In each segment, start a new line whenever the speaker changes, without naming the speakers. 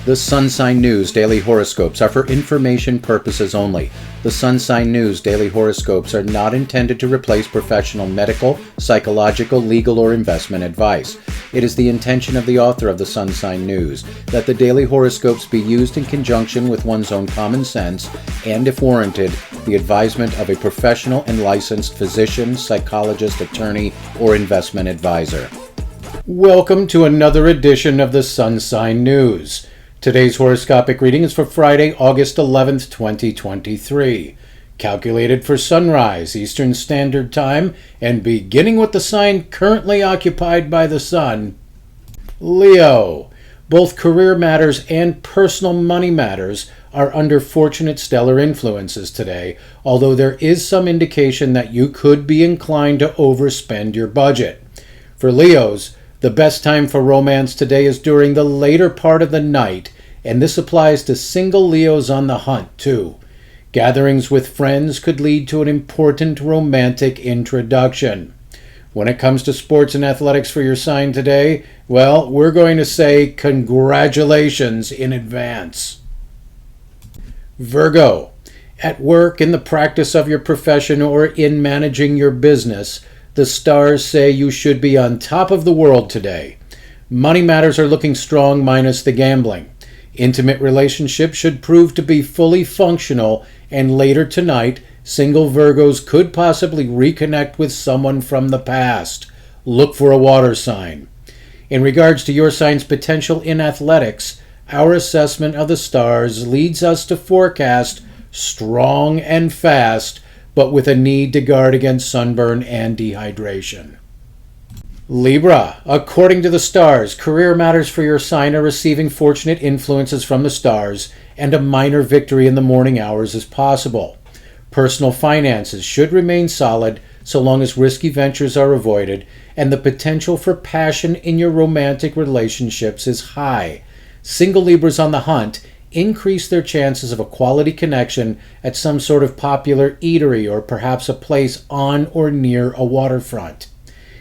The Sun Sign News Daily Horoscopes are for information purposes only. The Sun Sign News Daily Horoscopes are not intended to replace professional medical, psychological, legal, or investment advice. It is the intention of the author of the Sun Sign News that the daily horoscopes be used in conjunction with one's own common sense and, if warranted, the advisement of a professional and licensed physician, psychologist, attorney, or investment advisor. Welcome to another edition of the Sun Sign News. Today's horoscopic reading is for Friday, August 11th, 2023. Calculated for sunrise, Eastern Standard Time, and beginning with the sign currently occupied by the sun. Leo. Both career matters and personal money matters are under fortunate stellar influences today, although there is some indication that you could be inclined to overspend your budget. For Leos, the best time for romance today is during the later part of the night, and this applies to single Leos on the hunt too. Gatherings with friends could lead to an important romantic introduction. When it comes to sports and athletics for your sign today, well, we're going to say congratulations in advance. Virgo. At work, in the practice of your profession, or in managing your business, the stars say you should be on top of the world today. Money matters are looking strong minus the gambling. Intimate relationships should prove to be fully functional, and later tonight, single Virgos could possibly reconnect with someone from the past. Look for a water sign. In regards to your sign's potential in athletics, our assessment of the stars leads us to forecast strong and fast, but with a need to guard against sunburn and dehydration. Libra. According to the stars, career matters for your sign are receiving fortunate influences from the stars, and a minor victory in the morning hours is possible. Personal finances should remain solid so long as risky ventures are avoided, and the potential for passion in your romantic relationships is high. Single Libras on the hunt increase their chances of a quality connection at some sort of popular eatery or perhaps a place on or near a waterfront.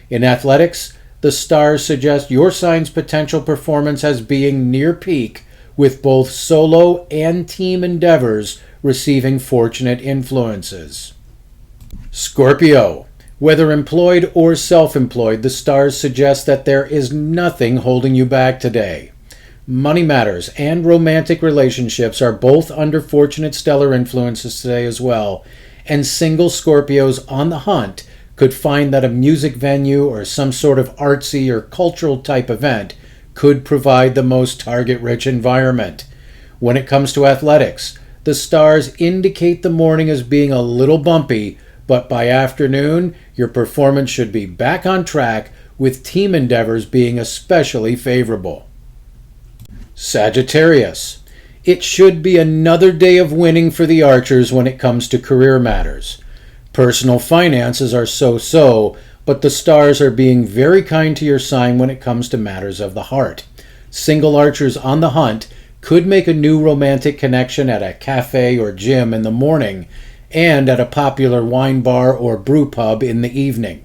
In athletics, the stars suggest your sign's potential performance as being near peak, with both solo and team endeavors receiving fortunate influences. Scorpio. Whether employed or self-employed, the stars suggest that there is nothing holding you back today. Money matters and romantic relationships are both under fortunate stellar influences today as well, and single Scorpios on the hunt could find that a music venue or some sort of artsy or cultural type event could provide the most target-rich environment. When it comes to athletics, the stars indicate the morning as being a little bumpy, but by afternoon, your performance should be back on track, with team endeavors being especially favorable. Sagittarius. It should be another day of winning for the Archers when it comes to career matters. Personal finances are so-so, but the stars are being very kind to your sign when it comes to matters of the heart. Single Archers on the hunt could make a new romantic connection at a cafe or gym in the morning, and at a popular wine bar or brew pub in the evening.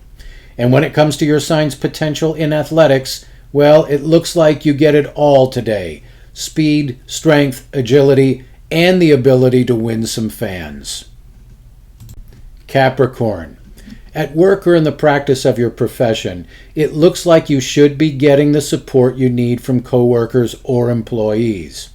And when it comes to your sign's potential in athletics, well, it looks like you get it all today. Speed, strength, agility, and the ability to win some fans. Capricorn. At work or in the practice of your profession, it looks like you should be getting the support you need from coworkers or employees.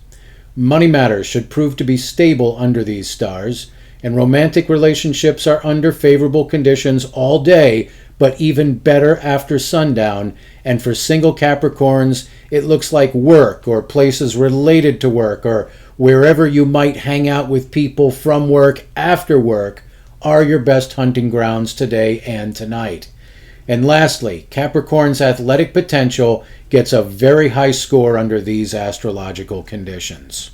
Money matters should prove to be stable under these stars, and romantic relationships are under favorable conditions all day, but even better after sundown. And for single Capricorns, it looks like work or places related to work or wherever you might hang out with people from work after work are your best hunting grounds today and tonight. And lastly, Capricorn's athletic potential gets a very high score under these astrological conditions.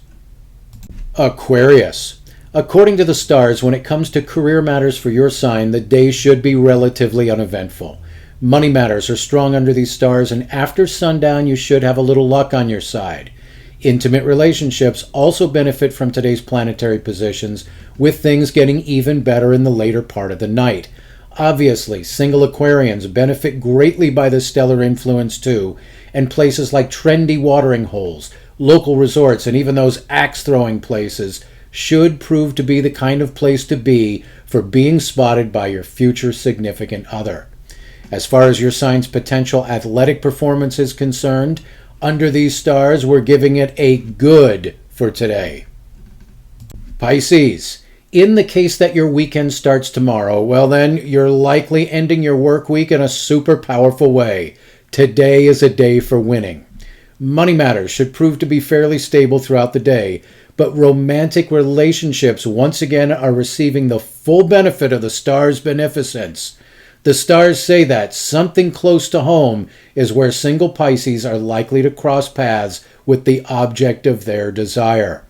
Aquarius. According to the stars, when it comes to career matters for your sign, the day should be relatively uneventful. Money matters are strong under these stars, and after sundown you should have a little luck on your side. Intimate relationships also benefit from today's planetary positions, with things getting even better in the later part of the night. Obviously, single Aquarians benefit greatly by the stellar influence too, and places like trendy watering holes, local resorts, and even those axe-throwing places should prove to be the kind of place to be for being spotted by your future significant other. As far as your sign's potential athletic performance is concerned, under these stars, we're giving it a good for today. Pisces, in the case that your weekend starts tomorrow, well then, you're likely ending your work week in a super powerful way. Today is a day for winning. Money matters should prove to be fairly stable throughout the day, but romantic relationships once again are receiving the full benefit of the stars' beneficence. The stars say that something close to home is where single Pisces are likely to cross paths with the object of their desire.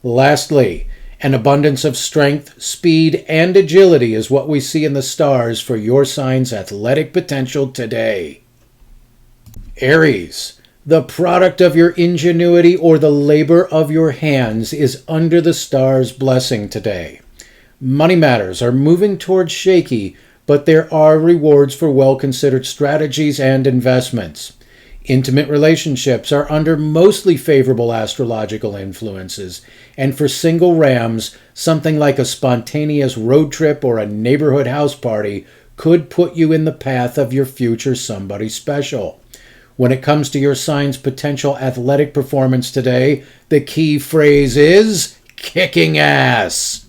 Lastly, an abundance of strength, speed, and agility is what we see in the stars for your sign's athletic potential today. Aries, the product of your ingenuity or the labor of your hands is under the stars' blessing today. Money matters are moving towards shaky, but there are rewards for well-considered strategies and investments. Intimate relationships are under mostly favorable astrological influences, and for single rams, something like a spontaneous road trip or a neighborhood house party could put you in the path of your future somebody special. When it comes to your sign's potential athletic performance today, the key phrase is kicking ass.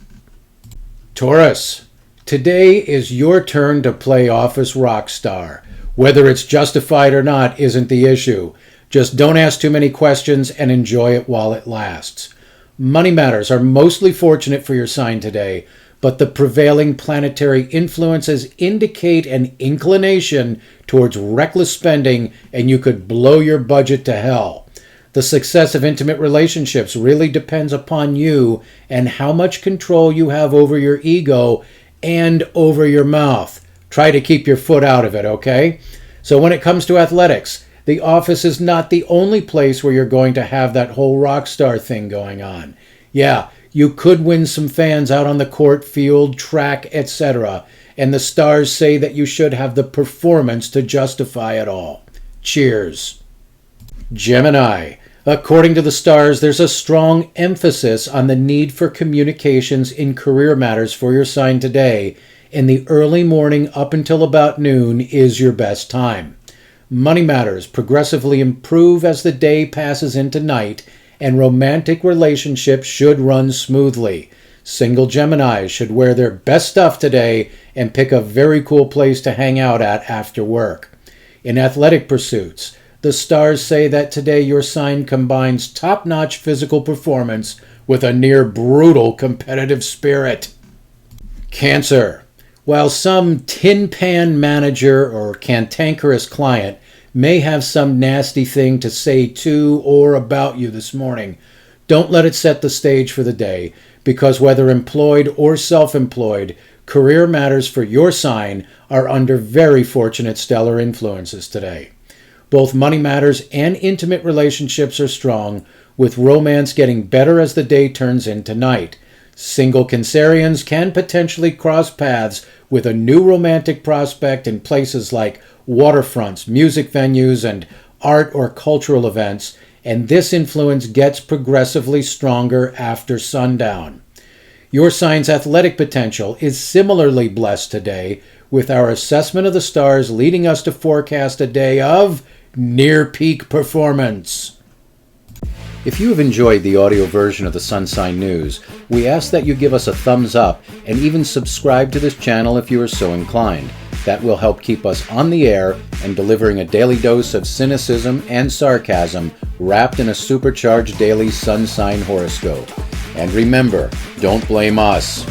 Taurus, today is your turn to play office rock star. Whether it's justified or not isn't the issue. Just don't ask too many questions and enjoy it while it lasts. Money matters are mostly fortunate for your sign today, but the prevailing planetary influences indicate an inclination towards reckless spending, and you could blow your budget to hell. The success of intimate relationships really depends upon you and how much control you have over your ego and over your mouth. Try to keep your foot out of it, okay? So when it comes to athletics, the office is not the only place where you're going to have that whole rock star thing going on. Yeah, you could win some fans out on the court, field, track, etc. And the stars say that you should have the performance to justify it all. Cheers. Gemini, according to the stars, there's a strong emphasis on the need for communications in career matters for your sign today, and the early morning up until about noon is your best time. Money matters progressively improve as the day passes into night, and romantic relationships should run smoothly. Single Geminis should wear their best stuff today and pick a very cool place to hang out at after work. In athletic pursuits, the stars say that today your sign combines top-notch physical performance with a near brutal competitive spirit. Cancer, while some tin pan manager or cantankerous client may have some nasty thing to say to or about you this morning, don't let it set the stage for the day, because whether employed or self-employed, career matters for your sign are under very fortunate stellar influences today. Both money matters and intimate relationships are strong, with romance getting better as the day turns into night. Single Cancerians can potentially cross paths with a new romantic prospect in places like waterfronts, music venues, and art or cultural events, and this influence gets progressively stronger after sundown. Your sign's athletic potential is similarly blessed today, with our assessment of the stars leading us to forecast a day of near-peak performance. If you have enjoyed the audio version of the Sun Sign News, we ask that you give us a thumbs up and even subscribe to this channel if you are so inclined. That will help keep us on the air and delivering a daily dose of cynicism and sarcasm wrapped in a supercharged daily sun sign horoscope. And remember, don't blame us.